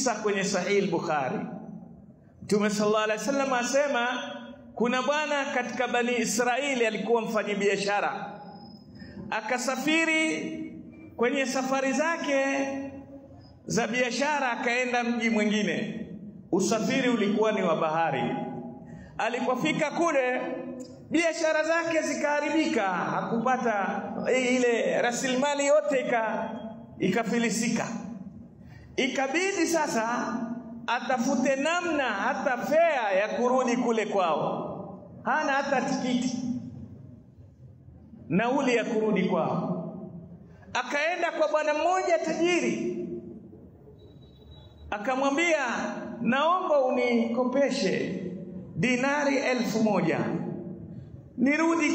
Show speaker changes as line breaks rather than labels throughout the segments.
kisa kwenye Sahih Bukhari. Mtume sallallahu alaihi wasallam asema kuna bwana katika Bani Israeli alikuwa mfanyabiashara, akasafiri kwenye safari zake za biashara, akaenda mji mwingine. Usafiri ulikuwa ni wa bahari. Alipofika kule, biashara zake zikaharibika, hakupata ile rasilimali yote, ikafilisika. Ikabidi sasa atafute namna hata fare ya kurudi kule kwao. Hana hata tikiti nauli ya kurudi kwao. Akaenda kwa bwana mmoja tajiri, akamwambia, naomba unikopeshe dinari 1000 nirudi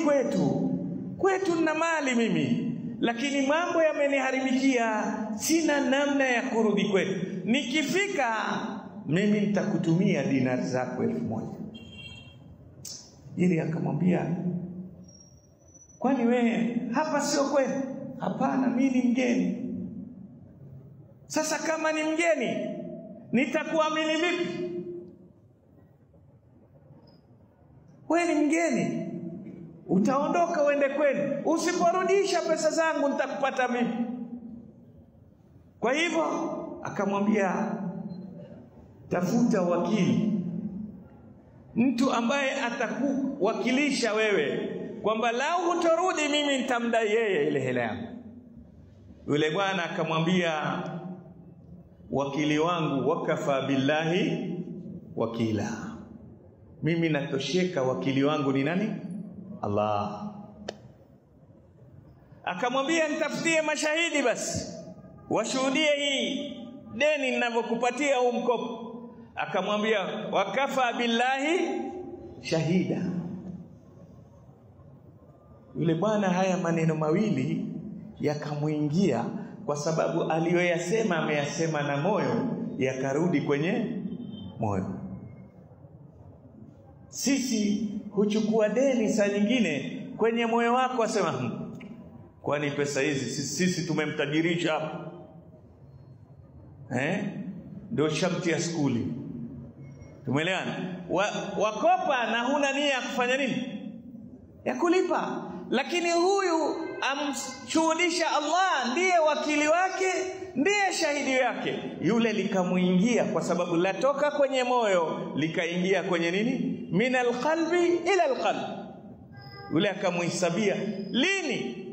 kwetu na mali mimi, lakini mambo yameniharibikia, sina namna ya kurudi kwetu. Nikifika mimi nitakutumia dinari zako 1000. Ili akamwambia, kwani wewe hapa sio kwenu? Hapana, mimi ni mgeni. Sasa kama ni mgeni, nitakuamini vipi? Wewe ni mgeni, utaondoka uende kwenu, usiporudisha pesa zangu nitakupata mimi. Kwa hivyo akamwambia, tafuta wakili, mtu ambaye atakuwakilisha wewe kwamba lau hutorudi mimi nitamdai yeye ile hela yangu. Yule bwana akamwambia, wakili wangu wakafa billahi wakila, mimi natosheka, wakili wangu ni nani? Allah. Akamwambia, nitafutie mashahidi basi washuhudie hii deni ninavyokupatia huu mkopo. Akamwambia, wakafa billahi shahida. Yule bwana haya maneno mawili yakamuingia, kwa sababu aliyoyasema ameyasema na moyo, yakarudi kwenye moyo. Sisi huchukua deni saa nyingine kwenye moyo wako, asema kwani pesa hizi sisi tumemtajirisha hapa, ndio sharti ya skuli. Tumeelewana? Wakopa na huna nia ya kufanya nini? Ya kulipa. Lakini huyu amshuhudisha Allah, ndiye wakili wake, ndiye shahidi yake. Yule likamuingia, kwa sababu latoka kwenye moyo likaingia kwenye nini? Minal qalbi ila alqalb. Yule akamuhisabia lini?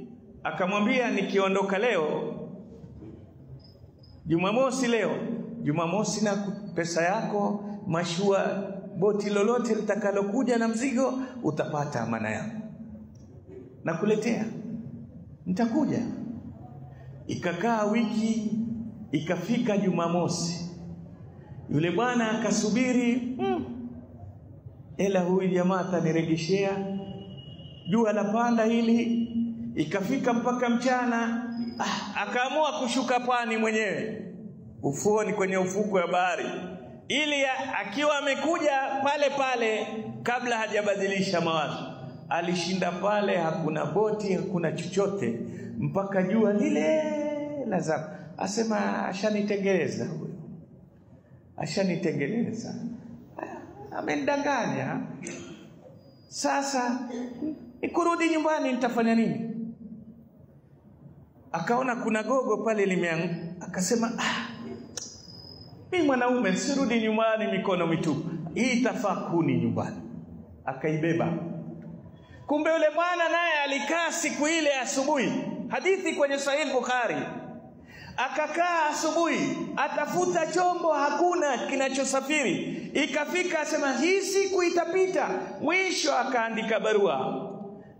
Akamwambia, nikiondoka leo Jumamosi, Jumamosi na pesa yako, mashua, boti lolote litakalokuja na mzigo, utapata amana yako, nakuletea, nitakuja. Ikakaa wiki, ikafika Jumamosi, yule bwana akasubiri, ela huyu jamaa atanirejeshea, jua la panda hili. Ikafika mpaka mchana, akaamua kushuka pwani mwenyewe, ufuoni, kwenye ufuko wa bahari, ili akiwa amekuja pale pale kabla hajabadilisha mawazo. Alishinda pale, hakuna boti, hakuna chochote, mpaka jua lile la zako. Asema, ashanitengeleza huyo, ashanitengeleza, amenidanganya. Sasa nikurudi nyumbani nitafanya nini? Akaona kuna gogo pale limeanguka, akasema, mimi mwanaume sirudi nyumbani mikono mitupu, hii itafaa kuni nyumbani. Akaibeba. Kumbe yule bwana naye alikaa siku ile asubuhi, hadithi kwenye Sahih Bukhari. Akakaa asubuhi, atafuta chombo, hakuna kinachosafiri. Ikafika, asema hii siku itapita. Mwisho akaandika barua,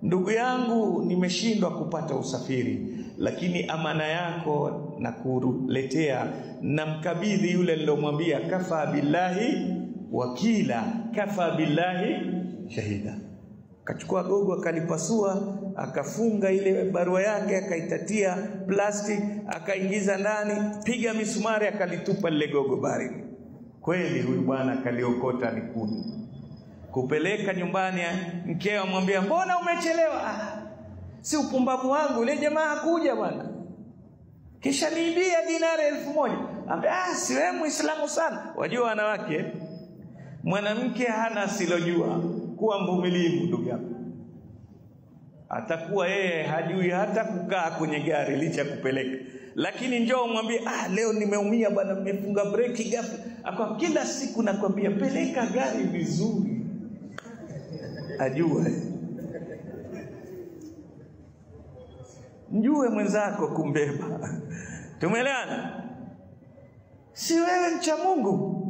ndugu yangu, nimeshindwa kupata usafiri, lakini amana yako na kuletea, na mkabidhi yule nilomwambia, kafa billahi wakila, kafa billahi shahida. Akachukua gogo, akalipasua, akafunga ile barua yake, akaitatia plastic, akaingiza ndani, piga misumari, akalitupa lile gogo baharini. Kweli huyu bwana akaliokota ni kuni. Kupeleka nyumbani, mkeo amwambia, mbona umechelewa? Si upumbavu wangu, yule jamaa hakuja bwana, kisha niibia dinari 1000. si wewe Muislamu sana. Wajua wanawake, mwanamke hana silojua. Kuwa mvumilivu ndugu yangu. Atakuwa yeye hajui hata kukaa kwenye gari licha kupeleka. Lakini njoo mwambie, leo nimeumia bwana, nimefunga breki ghafla. Akwa kila siku nakwambia peleka gari vizuri. Ajua. Njue mwenzako kumbeba. Tumeelewana? Si wewe mcha Mungu?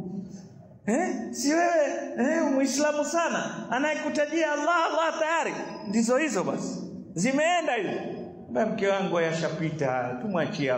Si wewe Muislamu sana, anayekutajia Allah tayari. Ndizo hizo basi. Zimeenda hizo. Mke wangu yashapita, tumwachie.